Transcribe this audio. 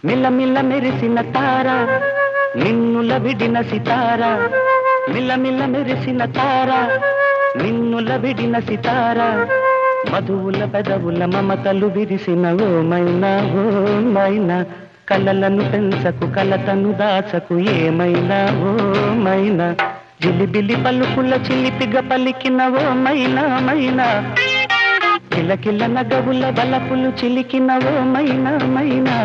మిల్లమిల్ల మెరిసిన తార నిన్నుల విడిన సితార మిల్లమిల్ల మెరిసిన తార నిన్నుల విడిన సితార మధువుల పెదవుల మమతలు విరిసిన ఓ మైనా కలలను పెంచకు కలతను దాచకు ఏమైనా ఓ మైనా జిలిబిలి పలుకుల చిలిపిగ పలికిన ఓ మైనా కిలకిల నగవుల బలపులు చిలికిన ఓ మైనా